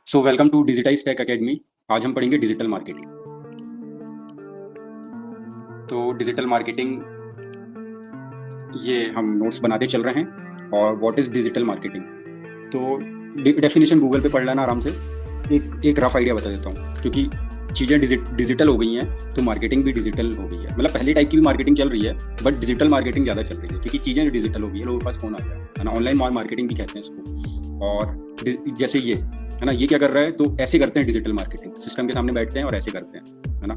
So welcome to Digitize Tech Academy. आज हम पढ़ेंगे डिजिटल मार्केटिंग। तो डिजिटल मार्केटिंग ये हम नोट्स बनाते चल रहे हैं। और व्हाट इज डिजिटल मार्केटिंग, तो डेफिनेशन गूगल पे पढ़ लेना आराम से। एक रफ आइडिया बता देता हूँ, क्योंकि चीज़ें डिजिटल हो गई हैं तो मार्केटिंग भी डिजिटल हो गई है। मतलब पहले टाइप की भी मार्केटिंग चल रही है, बट डिजिटल मार्केटिंग ज़्यादा चल रही है क्योंकि चीज़ें डिजिटल हो गई है, लोगों के पास फ़ोन आ गया है ना। ऑनलाइन मार्केटिंग भी कहते हैं इसको। और जैसे ये है ना, ये क्या कर रहा है, तो ऐसे करते हैं डिजिटल मार्केटिंग। सिस्टम के सामने बैठते हैं और ऐसे करते हैं, है ना।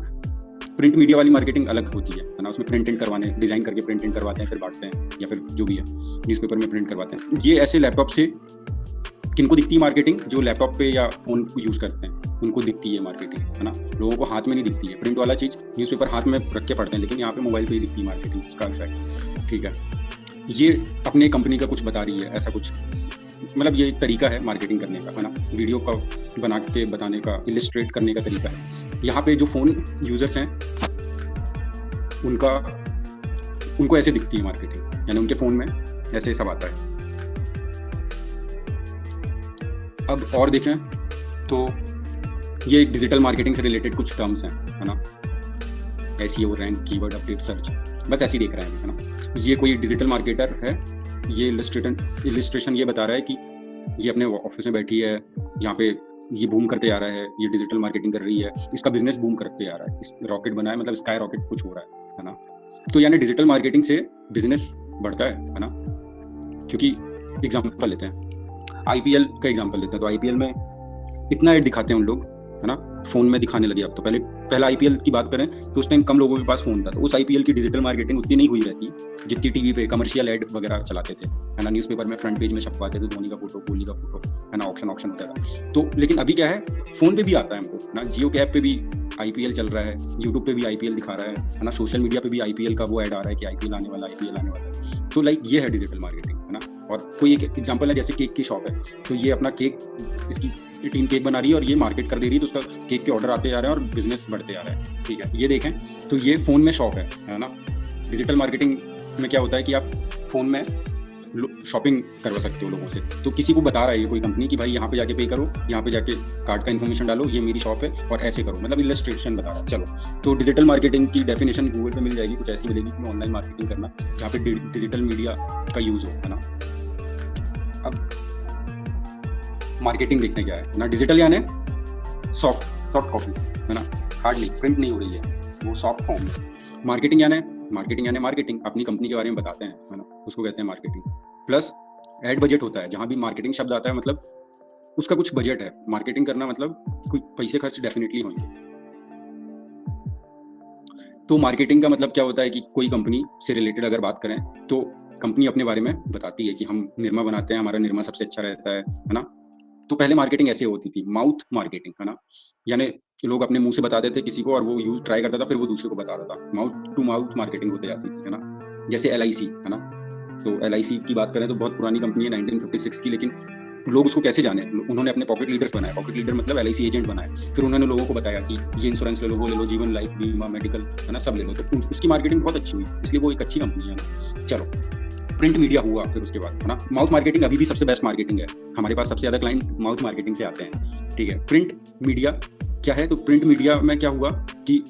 प्रिंट मीडिया वाली मार्केटिंग अलग होती है ना। उसमें प्रिंट करवाने, डिजाइन करके प्रिंट करवाते हैं, फिर बांटते हैं, या फिर जो भी है न्यूज़पेपर में प्रिंट करवाते हैं। ये ऐसे लैपटॉप से किनको दिखती है मार्केटिंग? जो लैपटॉप पे या फोन यूज करते हैं उनको दिखती है मार्केटिंग, है ना। लोगों को हाथ में नहीं दिखती है प्रिंट वाला चीज, न्यूज़पेपर हाथ में रख के पढ़ते हैं, लेकिन यहाँ पे मोबाइल पे ही दिखती है मार्केटिंग, इसका इफेक्ट। ठीक है, ये अपने कंपनी का कुछ बता रही है, ऐसा कुछ। मतलब ये एक तरीका है मार्केटिंग करने का, है ना। वीडियो का बना के बताने का, इलिस्ट्रेट करने का तरीका है। यहाँ पे जो फोन यूजर्स हैं उनको ऐसे दिखती है मार्केटिंग, यानी उनके फोन में ऐसे सब आता है। अब और देखें तो ये डिजिटल मार्केटिंग से रिलेटेड कुछ टर्म्स हैं, है ना। SEO, rank, keyword update, search, बस ऐसे ही देख रहे हैं, है ना। ये कोई डिजिटल मार्केटर है, ये इलिस्ट्रेशन ये बता रहा है कि ये अपने ऑफिस में बैठी है, यहाँ पे ये बूम करते आ रहा है, ये डिजिटल मार्केटिंग कर रही है, इसका बिजनेस बूम करते आ रहा है, रॉकेट बना है, मतलब स्काई रॉकेट कुछ हो रहा है ना। तो यानी डिजिटल मार्केटिंग से बिजनेस बढ़ता है ना। क्योंकि एग्जाम्पल लेते हैं, आईपीएल का एग्जांपल लेते हैं। तो आईपीएल में इतना ऐड दिखाते हैं उन लोग, है ना, फोन में दिखाने लगे अब तो। पहला आईपीएल की बात करें तो उस टाइम कम लोगों के पास फोन था, तो उस आईपीएल की डिजिटल मार्केटिंग उतनी नहीं हुई रहती जितनी टीवी पे कमर्शियल ऐड वगैरह चलाते थे, है ना। न्यूज़पेपर में फ्रंट पेज में छपवाते थे धोनी का फोटो, कोहली का फोटो, है ना। ऑक्शन होता था। तो लेकिन अभी क्या है, फोन पे भी आता है हमको ना। जियो के ऐप पे भी आईपीएल चल रहा है, यूट्यूब पे भी आईपीएल दिखा रहा है ना। सोशल मीडिया पे भी आईपीएल का वो ऐड आ रहा है कि आईपीएल आने वाला है। तो लाइक ये है डिजिटल मार्केटिंग, है ना। और कोई एक एग्जांपल है, जैसे केक की शॉप है, तो ये अपना केक, इसकी टीम केक बना रही है और ये मार्केट कर दे रही है, तो उसका केक के ऑर्डर आते जा रहे हैं और बिजनेस बढ़ते आ रहा है। ठीक है, ये देखें तो ये फोन में शॉप है ना। डिजिटल मार्केटिंग में क्या होता है कि आप फोन में शॉपिंग करवा सकते हो लोगों से। तो किसी को बता रहा है ये कोई कंपनी कि भाई यहाँ पे जाके पे करो, यहाँ पे जाके कार्ड का इन्फॉर्मेशन डालो, ये मेरी शॉप है और ऐसे करो, मतलब इलस्ट्रेशन बता रहा है। चलो, तो डिजिटल मार्केटिंग की डेफिनेशन गूगल पे मिल जाएगी, कुछ ऐसी मिलेगी कि ऑनलाइन मार्केटिंग करना जहाँ पे डिजिटल मीडिया का यूज हो, है ना। अब मार्केटिंग देखते क्या है ना। डिजिटल यानी सॉफ्ट कॉपी, है ना, हार्ड नहीं, प्रिंट नहीं हो रही है, वो सॉफ्ट फॉर्म है। मार्केटिंग यानी मार्केटिंग अपनी कंपनी के बारे में बताते हैं, है ना, उसको कहते हैं मार्केटिंग। प्लस एड बजट होता है, जहां भी मार्केटिंग शब्द आता है मतलब उसका कुछ बजट है। मार्केटिंग करना मतलब कोई पैसे खर्च डेफिनेटली होंगे। तो मार्केटिंग का मतलब क्या होता है कि कोई कंपनी से रिलेटेड अगर बात करें तो कंपनी अपने बारे में बताती है कि हम निरमा बनाते हैं, हमारा निरमा सबसे अच्छा रहता है ना। तो पहले मार्केटिंग ऐसे होती थी, माउथ मार्केटिंग, है ना। यानी लोग अपने मुंह से बताते थे किसी को और वो यूज ट्राई करता था, फिर वो दूसरे को बताता था। माउथ टू माउथ मार्केटिंग होती जाती थी, है ना। जैसे एलआईसी, है ना। तो एलआईसी की बात करें तो बहुत पुरानी कंपनी है, 1956 की, लेकिन लोग उसको कैसे जाने, उन्होंने अपने पॉकेट लीडर्स बनाए। पॉकेट लीडर मतलब एलआईसी एजेंट बनाए। फिर उन्होंने लोगों को बताया कि ये इंश्योरेंस ले लो, वो ले लो, जीवन, लाइफ बीमा, मेडिकल, है ना, सब ले लो। तो उसकी मार्केटिंग बहुत अच्छी हुई, इसलिए वो एक अच्छी कंपनी है ना। चलो, प्रिंट मीडिया हुआ फिर उसके बाद, है ना। माउथ मार्केटिंग अभी भी सबसे बेस्ट मार्केटिंग है, हमारे पास सबसे ज्यादा क्लाइंट माउथ मार्केटिंग से आते हैं। ठीक है, प्रिंट मीडिया क्या है? तो प्रिंट मीडिया में क्या हुआ कि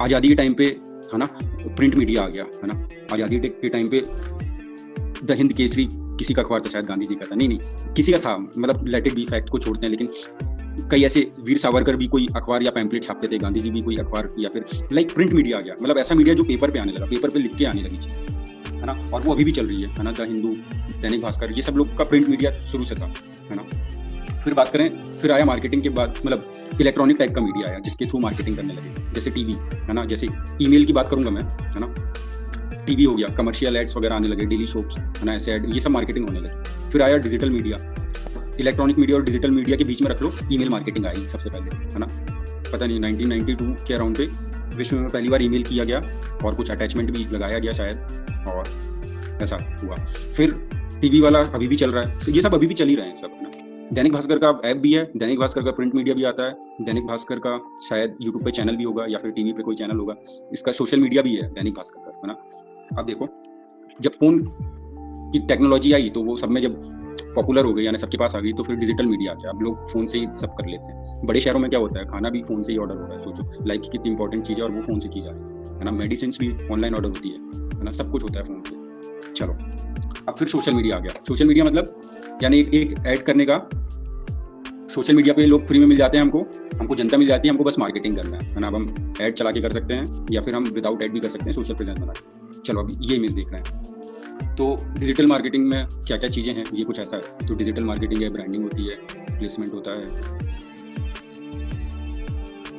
आजादी के टाइम पे, है ना, प्रिंट मीडिया आ गया, है ना। आजादी के टाइम पे द हिंद केसरी किसी का अखबार था, शायद गांधी जी का था, नहीं किसी का था, मतलब लेट इट बी फैक्ट को छोड़ते हैं, लेकिन कई ऐसे, वीर सावरकर भी कोई अखबार या पैम्पलेट छापते थे, गांधी जी भी कोई अखबार, या फिर लाइक प्रिंट मीडिया आ गया, मतलब ऐसा मीडिया जो पेपर पे आने लगा, पेपर पे लिख के आने लगी चीज, है ना। और वो अभी भी चल रही है ना। द हिंदू, दैनिक भास्कर, ये सब लोग का प्रिंट मीडिया शुरू से था, है ना। फिर बात करें, फिर आया मार्केटिंग के बाद, मतलब इलेक्ट्रॉनिक टाइप का मीडिया आया जिसके थ्रू मार्केटिंग करने लगे, जैसे टीवी, है ना। जैसे ईमेल की बात करूंगा मैं, है ना। टीवी हो गया, कमर्शियल एड्स वगैरह आने लगे, डेली शोप्स, है ना, ऐसे ऐड, ये सब मार्केटिंग होने लगे। फिर आया डिजिटल मीडिया। इलेक्ट्रॉनिक मीडिया और डिजिटल मीडिया के बीच में रख लो, ईमेल मार्केटिंग आई सबसे पहले, है ना। पता नहीं 1992 के अराउंड पे विश्व में पहली बार ईमेल किया गया और कुछ अटैचमेंट भी लगाया गया शायद, और ऐसा हुआ। फिर टीवी वाला अभी भी चल रहा है, ये सब अभी भी चल ही रहे हैं सब, है ना। दैनिक भास्कर का ऐप भी है, दैनिक भास्कर का प्रिंट मीडिया भी आता है, दैनिक भास्कर का शायद यूट्यूब पे चैनल भी होगा या फिर टीवी पे कोई चैनल होगा, इसका सोशल मीडिया भी है दैनिक भास्कर का, है ना। अब देखो, जब फोन की टेक्नोलॉजी आई तो वो सब में जब पॉपुलर हो गई यानी सबके पास आ गई, तो फिर डिजिटल मीडिया आ गया। अब लोग फोन से ही सब कर लेते हैं। बड़े शहरों में क्या होता है, खाना भी फोन से ही ऑर्डर हो रहा है। सोचो लाइफ की कितनी इंपॉर्टेंट चीज़ है और वो फोन से की जा रही है ना। मेडिसिन भी ऑनलाइन ऑर्डर होती है ना, सब कुछ होता है फोन से। चलो अब फिर सोशल मीडिया आ गया। सोशल मीडिया मतलब यानी एक ऐड करने का, सोशल मीडिया पे लोग फ्री में मिल जाते हैं, हमको जनता मिल जाती है, हमको बस मार्केटिंग करना है ना। अब हम ऐड चला के कर सकते हैं या फिर हम विदाउट ऐड भी कर सकते हैं, सोशल प्रेजेंस बना के। चलो अब ये इमेज देख रहे हैं। तो डिजिटल मार्केटिंग में क्या क्या चीज़ें हैं, ये कुछ ऐसा है। तो डिजिटल मार्केटिंग है, ब्रांडिंग होती है, प्लेसमेंट होता है,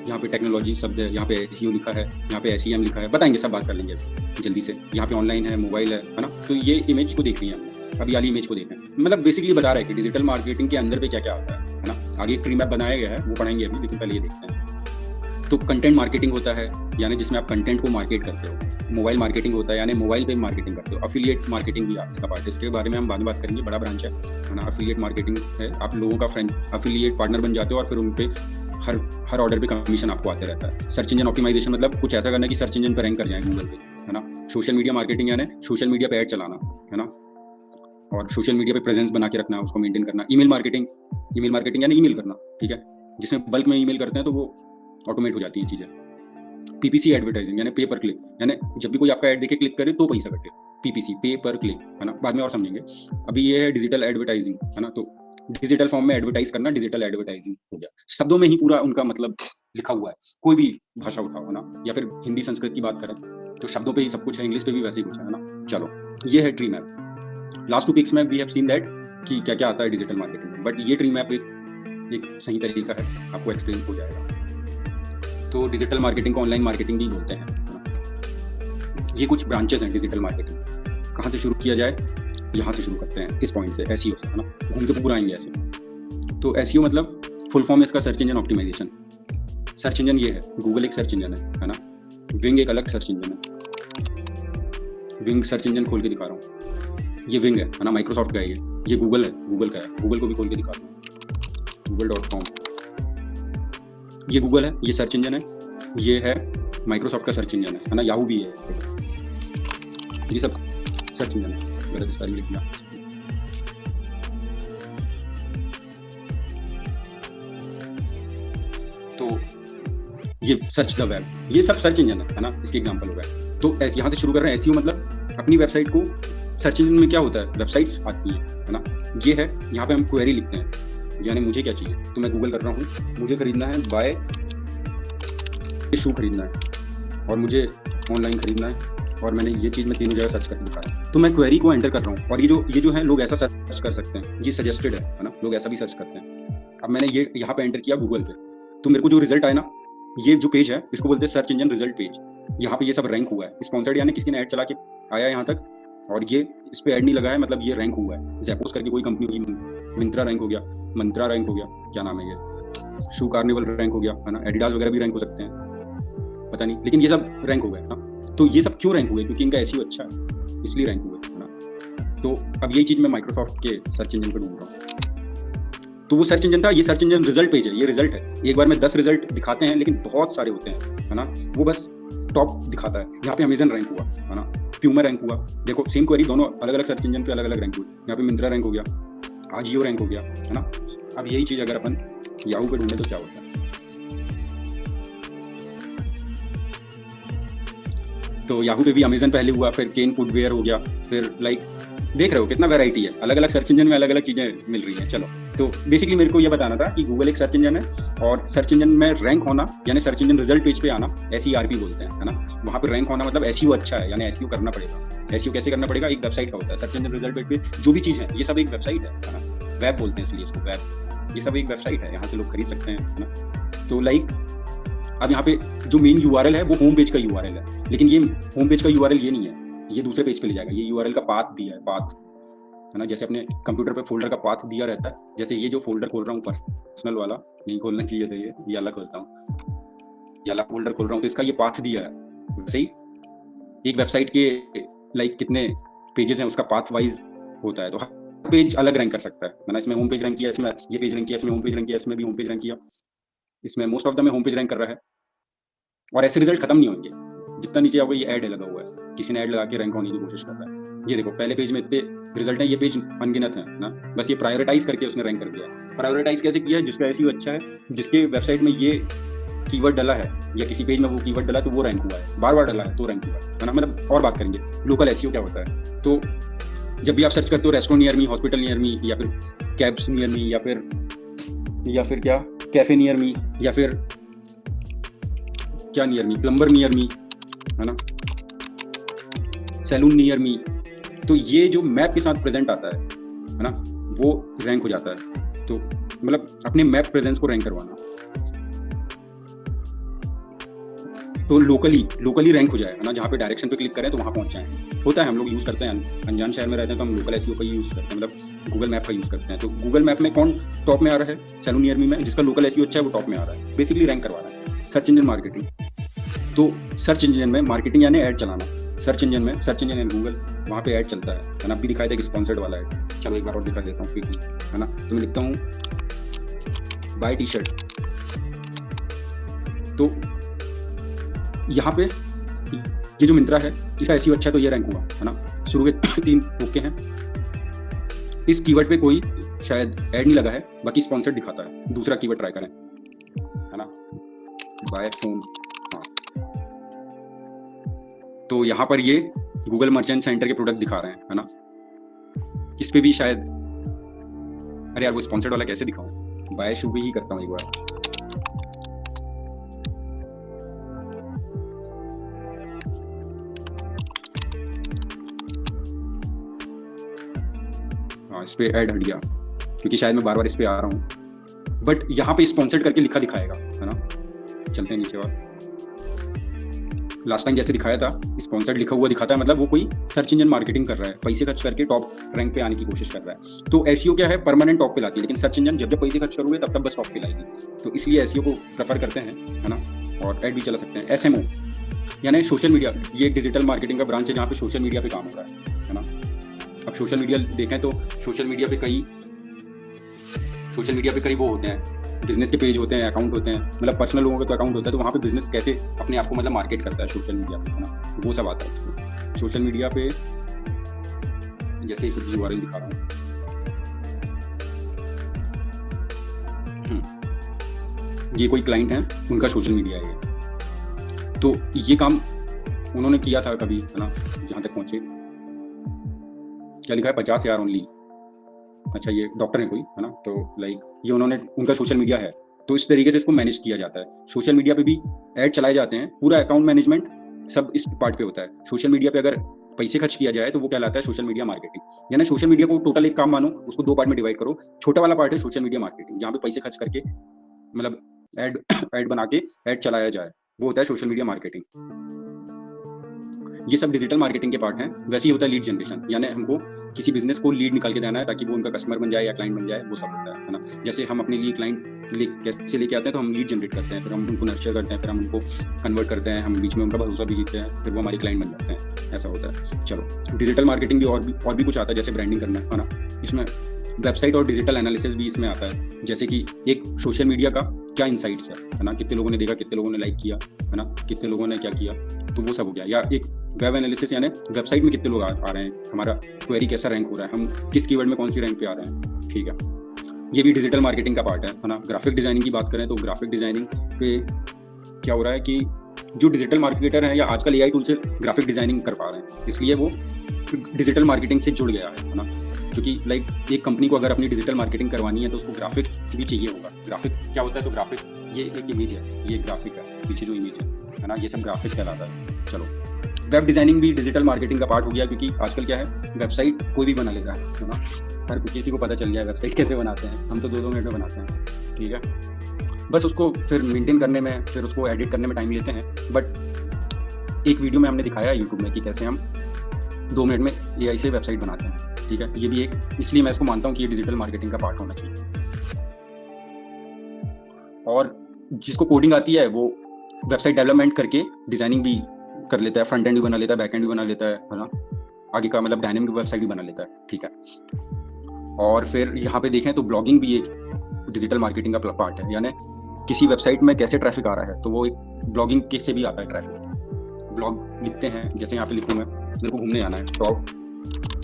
यहाँ पे टेक्नोलॉजी शब्द है, यहाँ पे एसईओ लिखा है, यहाँ पे एसईएम लिखा है, बताएंगे, सब बात कर लेंगे जल्दी से। यहाँ पे ऑनलाइन है, मोबाइल है ना। तो ये इमेज को देख लिया हमने, अभी वाली इमेज को देखें। मतलब बेसिकली बता रहा है कि डिजिटल मार्केटिंग के अंदर पे क्या क्या आता है ना। आगे एक ट्री मैप बनाया गया है, वो पढ़ाएंगे अभी, लेकिन पहले ये देखते हैं। तो कंटेंट मार्केटिंग होता है, यानी जिसमें आप कंटेंट को मार्केट करते हो। मोबाइल मार्केटिंग होता है, यानी मोबाइल पे मार्केटिंग करते हो। अफिलिएट मार्केटिंग भी इसका पार्ट है, इसके बारे में हम बाद में बात करेंगे, बड़ा ब्रांच है ना। अफिलिएट मार्केटिंग है, आप लोगों का फ्रेंड अफिलिएट पार्टनर बन जाते हो और फिर उन पे हर ऑर्डर पे कमीशन आपको आते रहता है। सर्च इंजन ऑप्टिमाइजेशन मतलब कुछ ऐसा करना कि सर्च इंजन पे रैंक कर जाए गूगल पे, है ना। सोशल मीडिया मार्केटिंग यानी सोशल मीडिया पे ऐड चलाना, है ना, और सोशल मीडिया पे प्रेजेंस बना के रखना, उसको मेंटेन करना। ईमेल मार्केटिंग यानी ईमेल करना, ठीक है, जिसमें बल्क में ईमेल करते हैं तो वो ऑटोमेट हो जाती है चीजें। पीपीसी एडवर्टाइजिंग यानी पे पर क्लिक, यानी जब भी कोई आपका ऐड देखे क्लिक करे तो पैसा कटे। पीपीसी पे पर क्लिक, है ना, बाद में और समझेंगे। अभी ये है डिजिटल एडवर्टाइजिंग, है ना। तो डिजिटल फॉर्म में एडवर्टाइज करना डिजिटल एडवर्टाइजिंग हो गया। शब्दों में ही पूरा उनका मतलब लिखा हुआ है। कोई भी भाषा उठाओ, है ना, या फिर हिंदी संस्कृत की बात करें तो शब्दों पे ही सब कुछ है, इंग्लिश पे भी वैसे ही कुछ है ना। चलो ये है ट्री मैप। लास्ट 2 पिक्स में वी हैव सीन दैट कि क्या क्या आता है डिजिटल मार्केटिंग में, बट ये ट्री मैप एक सही तरीका है, आपको एक्सप्लेन हो जाएगा। तो डिजिटल मार्केटिंग को ऑनलाइन मार्केटिंग भी बोलते हैं। ये कुछ ब्रांचेस हैं डिजिटल मार्केटिंग। कहाँ से शुरू किया जाए, यहाँ से शुरू करते हैं, इस पॉइंट से, एसईओ से, है ना, घूम के पूरा आएंगे ऐसे। तो एसईओ मतलब फुल फॉर्म है इसका search engine optimisation. Search engine ये है, गूगल एक सर्च इंजन है ना, विंग एक अलग सर्च इंजन है। विंग सर्च इंजन खोल के दिखा रहा हूँ, ये विंग है ना, माइक्रोसॉफ्ट का है ये गूगल है, गूगल का है। गूगल को भी खोल के दिखा दूँ, google.com, ये गूगल है, ये सर्च इंजन है। ये है माइक्रोसॉफ्ट का सर्च इंजन है ना, याहू भी है। ये सब सर्च इंजन है, गलत स्पेलिंग लिख दिया। तो ये सर्च द वेब, ये सब सर्च इंजन है ना, इसके एग्जांपल हो गए। तो यहाँ से शुरू कर रहे हैं। एसईओ मतलब अपनी वेबसाइट को, सर्च इंजन में क्या होता है, वेबसाइट्स आती है ना। ये है, यहाँ पे हम क्वेरी लिखते हैं, यानी मुझे क्या चाहिए, तो मैं गूगल कर रहा हूँ, मुझे खरीदना है बाय शू खरीदना है और मुझे ऑनलाइन खरीदना है और मैंने ये चीज़ में तीनों जगह सर्च करके दिखाया, तो मैं क्वेरी को एंटर कर रहा हूँ। और ये जो है लोग ऐसा सर्च कर सकते हैं, ये सजेस्टेड है ना, लोग ऐसा भी सर्च करते हैं। अब मैंने ये यहाँ पे एंटर किया गूगल पे, तो मेरे को जो रिजल्ट आया ना, ये जो पेज है इसको बोलते हैं सर्च इंजन रिजल्ट पेज। यहाँ पे ये सब रैंक हुआ है, स्पॉन्सर्ड यानी किसी ने ऐड चला के आया यहाँ तक और ये इस पे ऐड नहीं लगा है, मतलब ये रैंक हुआ है। ज़ेपोस करके कोई कंपनी होगी, मिंत्रा रैंक हो गया, मंत्रा रैंक हो गया, क्या नाम है ये, शू कार्निवल रैंक हो गया, है ना, एडिडास वगैरह भी रैंक हो सकते हैं, पता नहीं, लेकिन ये सब रैंक हो गए ना। तो ये सब क्यों रैंक हुए, क्योंकि इनका एसईओ अच्छा है, इसलिए रैंक हुए, है ना। तो अब यही चीज़ मैं माइक्रोसॉफ्ट के सर्च इंजन पर ढूंढ रहा हूँ। तो वो सर्च इंजन था, ये सर्च इंजन रिजल्ट पेज है, ये रिजल्ट है। एक बार में 10 रिजल्ट दिखाते हैं, लेकिन बहुत सारे होते हैं, है ना, वो बस टॉप दिखाता है। यहाँ पे अमेजन रैंक हुआ, है ना, प्यूमा रैंक हुआ। देखो सेम क्वेरी दोनों अलग अलग सर्च इंजन पे अलग अलग रैंक हुई। यहाँ पे मिंत्रा रैंक हो गया, आजियो रैंक हो गया, है ना। अब यही चीज़ अगर अपन याहू पे ढूंढे तो क्या होता है, तो याहू पे भी अमेजन पहले हुआ, फिर केन फुटवेयर हो गया, फिर लाइक देख रहे हो कितना वैरायटी है, अलग अलग सर्च इंजन में अलग अलग चीजें मिल रही हैं। चलो, तो बेसिकली मेरे को ये बताना था कि गूगल एक सर्च इंजन है और सर्च इंजन में रैंक होना यानी सर्च इंजन रिजल्ट पेज पे आना, एसईआरपी बोलते हैं, है ना। वहाँ पे रैंक होना मतलब एसईओ अच्छा है, यानी एसईओ करना पड़ेगा। एसईओ कैसे करना पड़ेगा, एक वेबसाइट का होता है सर्च इंजन रिजल्ट पेज पे जो भी चीज है, ये सब एक वेबसाइट है ना, वेब बोलते हैं इसलिए इसको वेब। ये सब एक वेबसाइट है, यहाँ से लोग खरीद सकते हैं, है ना। तो लाइक अब यहाँ पे जो मेन यूआरएल है वो होम पेज का यूआरएल है, लेकिन ये होम पेज का यूआरएल ये नहीं है, ये दूसरे पेज पे ले जाएगा। ये यूआरएल का पाथ दिया है, पाथ, है ना, जैसे अपने कंप्यूटर पे फोल्डर का पाथ दिया रहता है, जैसे ये जो फोल्डर खोल रहा हूँ पर्सनल वाला, नहीं खोलना चाहिए था, ये अलग खोलता हूँ, ये अलग फोल्डर खोल रहा हूँ, तो इसका ये पाथ दिया है। वैसे ही एक वेबसाइट के लाइक कितने पेजेस हैं उसका पाथ वाइज होता है, तो हर पेज अलग रैंक कर सकता है। मैंने इसमें होम पेज रैंक किया, इसमें ये पेज रैंक किया, इसमें होम पेज रैंक किया, इसमें भी होम पेज रैंक किया, इसमें मोस्ट ऑफ द में होम पेज रैंक कर रहा है, और ऐसे रिजल्ट खत्म नहीं होंगे। जितना नीचे आओगे ये ऐड लगा हुआ है, किसी ने ऐड लगा के रैंक होने की कोशिश कर रहा है। ये देखो पहले पेज में इतने रिजल्ट है, ये पेज अनगिनत है ना, बस ये प्रायोरिटाइज करके उसने रैंक कर दिया। प्रायोरिटाइज कैसे किया है? जिसका एसईओ अच्छा है, जिसके वेबसाइट में ये कीवर्ड डला है या किसी पेज में वो कीवर्ड डला तो वो रैंक हुआ है, बार बार डला है तो रैंक हुआ है ना। मतलब और बात करेंगे लोकल एसईओ क्या होता है। तो जब भी आप सर्च करते हो restaurant near me, hospital near me, या फिर कैब्स नियर मी, या फिर क्या कैफे नियर मी, या फिर क्या near me, plumber near me, है ना, सैलून नियर मी, तो ये जो मैप के साथ प्रेजेंट आता है ना, वो रैंक हो जाता है। तो मतलब अपने मैप प्रेजेंस को रैंक करवाना, तो लोकली रैंक हो जाए, है ना, जहाँ पे डायरेक्शन पे क्लिक करें तो वहाँ पहुँच जाए। होता है, हम लोग यूज़ करते हैं, अनजान शहर में रहते हैं तो हम लोकल एसईओ का यूज़ करते हैं, मतलब गूगल मैप का यूज़ करते हैं। तो गूगल मैप में कौन टॉप में आ रहा है? सैलून नियर मी में जिसका लोकल एसईओ अच्छा है वो टॉप में आ रहा है, बेसिकली रैंक करवा रहा है। सर्च इंजन मार्केटिंग, तो सर्च इंजन में मार्केटिंग यानी ऐड चलाना। सर्च इंजन में, सर्च इंजन एंड गूगल, वहाँ पे ऐड चलता है ना। अभी दिखाया था एक स्पॉन्सर्ड वाला ऐड, चलो एक बार और दिखा देता हूँ क्विकली, है ना। तो मैं लिखता हूँ बाय टी शर्ट, तो यहाँ पे ये जो मिंत्रा है इसका एसईओ अच्छा है तो ये रैंक हुआ, है ना। शुरू के 3 ओके हैं, इस कीवर्ड पे कोई शायद ऐड नहीं लगा है, बाकी स्पॉन्सर्ड दिखाता है। दूसरा कीवर्ड ट्राई करें, है ना, बाय फोन, हाँ, तो यहाँ पर ये गूगल मर्चेंट सेंटर के प्रोडक्ट दिखा रहे हैं, है ना। इस पे भी शायद, अरे यार वो स्पॉन्सर्ड वाला कैसे दिखाऊं, बाय शू भी ही करता हूँ एक बार। इस पे ऐड हट गया क्योंकि शायद मैं बार बार इस पे आ रहा हूँ, बट यहाँ पे स्पॉन्सर्ड करके लिखा दिखाएगा, है ना। चलते हैं नीचे और लास्ट टाइम जैसे दिखाया था स्पॉन्सर्ड लिखा हुआ दिखाता है, मतलब वो कोई सर्च इंजन मार्केटिंग कर रहा है, पैसे खर्च करके टॉप रैंक पे आने की कोशिश कर रहा है। तो एसईओ क्या है, परमानेंट टॉप पे लाती है, लेकिन सर्च इंजन जब जब पैसे खर्च करोगे तब तब बस टॉप पे लाएगी। तो इसलिए एसईओ को प्रेफर करते हैं, है ना। और ऐड भी चला सकते हैं। एसएमओ यानी सोशल मीडिया, ये डिजिटल मार्केटिंग का ब्रांच है जहाँ पे सोशल मीडिया पे काम हो रहा है ना। अब सोशल मीडिया देखें तो सोशल मीडिया पे कई वो होते हैं, बिजनेस के पेज होते हैं, अकाउंट होते हैं, मतलब पर्सनल लोगों का तो अकाउंट होता है, तो वहाँ पे बिजनेस कैसे अपने आप को मतलब मार्केट करता है सोशल मीडिया पे, है ना, वो सब आता है इसमें। सोशल मीडिया पे जैसे कुछ यूआरएल दिखा रहा हूँ, ये कोई क्लाइंट है, उनका सोशल मीडिया है, तो ये काम उन्होंने किया था कभी, है ना, जहाँ तक पहुँचे। क्या लिखा है, 50,000 ओनली। अच्छा ये डॉक्टर है कोई, है ना, तो लाइक ये उन्होंने, उनका सोशल मीडिया है, तो इस तरीके से इसको मैनेज किया जाता है। सोशल मीडिया पे भी ऐड चलाए जाते हैं, पूरा अकाउंट मैनेजमेंट सब इस पार्ट पे होता है। सोशल मीडिया पे अगर पैसे खर्च किया जाए तो वो कहलाता है सोशल मीडिया मार्केटिंग। यानी सोशल मीडिया को टोटल एक काम मानो, उसको 2 पार्ट में डिवाइड करो। छोटा वाला पार्ट है सोशल मीडिया मार्केटिंग, जहाँ पे पैसे खर्च करके मतलब ऐड बना के ऐड चलाया जाए, वो होता है सोशल मीडिया मार्केटिंग। ये सब डिजिटल मार्केटिंग के पार्ट हैं। वैसे ही होता है लीड जनरेशन, यानी हमको किसी बिजनेस को लीड निकाल के देना है ताकि वो उनका कस्टमर बन जाए या क्लाइंट बन जाए, वो सब होता है ना। जैसे हम अपने लिए क्लाइंट कैसे लेके आते हैं, तो हम लीड जनरेट करते हैं, फिर हम उनको नर्चर करते हैं, फिर हम उनको कन्वर्ट करते हैं, हम बीच में उनका भरोसा भी जीतते हैं, फिर वो हमारे क्लाइंट बन जाते हैं, ऐसा होता है। चलो डिजिटल मार्केटिंग भी और भी कुछ आता है, जैसे ब्रांडिंग करना, है ना। इसमें वेबसाइट और डिजिटल एनालिसिस भी इसमें आता है, जैसे कि एक सोशल मीडिया का क्या इनसाइट्स है ना, कितने लोगों ने देखा, कितने लोगों ने लाइक किया, है ना, कितने लोगों ने क्या किया, तो वो सब हो गया। या एक वेब एनालिसिस यानी वेबसाइट में कितने लोग आ रहे हैं, हमारा क्वेरी कैसा रैंक हो रहा है, हम किस कीवर्ड में कौन सी रैंक पे आ रहे हैं, ठीक है। ये भी डिजिटल मार्केटिंग का पार्ट है ना। ग्राफिक डिजाइनिंग की बात करें तो ग्राफिक डिजाइनिंग पे क्या हो रहा है कि जो डिजिटल मार्केटर हैं या आजकल एआई टूल से ग्राफिक डिजाइनिंग कर पा रहे हैं, इसलिए वो डिजिटल मार्केटिंग से जुड़ गया है ना। क्योंकि लाइक एक कंपनी को अगर अपनी डिजिटल मार्केटिंग करवानी है तो उसको ग्राफिक भी चाहिए होगा। ग्राफिक क्या होता है, तो ग्राफिक ये एक इमेज है, ये ग्राफिक है, पीछे जो इमेज है ना, ये सब ग्राफिक कहलाता है। चलो वेब डिजाइनिंग भी डिजिटल मार्केटिंग का पार्ट हो गया, क्योंकि आजकल क्या है, वेबसाइट कोई भी बना लेता है ना, हर किसी को पता चल गया है वेबसाइट कैसे बनाते हैं, हम तो 2-2 मिनट में बनाते हैं, ठीक है। बस उसको फिर मेंटेन करने में, फिर उसको एडिट करने में टाइम लेते हैं, बट एक वीडियो में हमने दिखाया है यूट्यूब में कि कैसे हम 2 मिनट में एआई से वेबसाइट बनाते हैं, ठीक है। ये भी एक, इसलिए मैं इसको मानता हूँ कि ये डिजिटल मार्केटिंग का पार्ट होना चाहिए। और जिसको कोडिंग आती है वो वेबसाइट डेवलपमेंट करके डिजाइनिंग भी कर लेता है, फ्रंट एंड भी बना लेता है, बैक एंड भी बना लेता है ना, आगे का मतलब डायनेमिक वेबसाइट भी बना लेता है, ठीक है। और फिर यहाँ पे देखें तो ब्लॉगिंग भी एक डिजिटल मार्केटिंग का पार्ट है, यानी किसी वेबसाइट में कैसे ट्रैफिक आ रहा है, तो वो एक ब्लॉगिंग से भी आता है ट्रैफिक। ब्लॉग लिखते हैं, जैसे यहाँ पे लिखूँ मैं, मेरे को घूमने जाना है, टॉप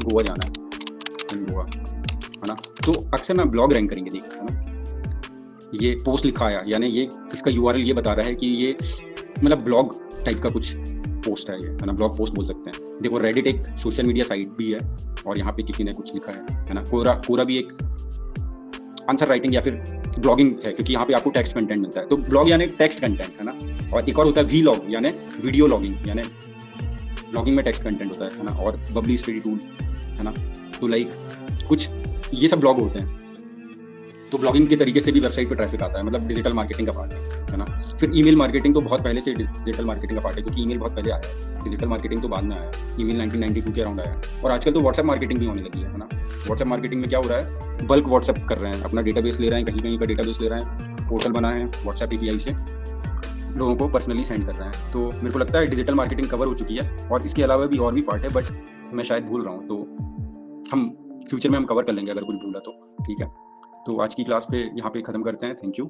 गोवा जाना है, इन गोवा, है ना, तो अक्सर मैं ब्लॉग रैंक करेंगे देख, है ना, ये पोस्ट लिखा आया, यानी ये इसका यूआरएल ये बता रहा है कि ये मतलब ब्लॉग टाइप का कुछ पोस्ट है ये, है ना, ब्लॉग पोस्ट बोल सकते हैं। देखो रेडिट एक सोशल मीडिया साइट भी है और यहाँ पे किसी ने कुछ लिखा है ना, कोरा भी एक आंसर राइटिंग या फिर ब्लॉगिंग है, क्योंकि यहाँ पे आपको टेक्स्ट कंटेंट मिलता है, तो ब्लॉग यानी टेक्स्ट कंटेंट, है ना। और एक और होता है वी लॉग यानी वीडियो लॉगिंग, यानी ब्लॉगिंग में टेक्स्ट कंटेंट होता है ना, और बबली स्टडी टूल, है ना, तो लाइक कुछ ये सब ब्लॉग होते हैं। तो ब्लॉगिंग के तरीके से भी वेबसाइट पे ट्रैफिक आता है, मतलब डिजिटल मार्केटिंग का पार्ट है ना। फिर ईमेल मार्केटिंग तो बहुत पहले से डिजिटल मार्केटिंग का पार्ट है, क्योंकि ईमेल बहुत पहले आया है, डिजिटल मार्केटिंग तो बाद में आया। ईमेल 1992 के अराउंड आया, और आजकल तो व्हाट्सएप मार्केटिंग भी होने लगी है ना। व्हाट्सएप मार्केटिंग में क्या हो रहा है, बल्क व्हाट्सएप कर रहे हैं, अपना डेटाबेस ले रहे हैं, कहीं का डेटाबेस ले रहे हैं, पोर्टल बना है, व्हाट्सएप एपीआई से लोगों को पर्सनली सेंड कर रहे हैं। तो मेरे को लगता है डिजिटल मार्केटिंग कवर हो चुकी है, और इसके अलावा भी और भी पार्ट है, बट मैं शायद भूल रहा हूँ, तो हम फ्यूचर में हम कवर कर लेंगे अगर कुछ भूला तो, ठीक है। तो आज की क्लास पे यहाँ पे ख़त्म करते हैं, थैंक यू।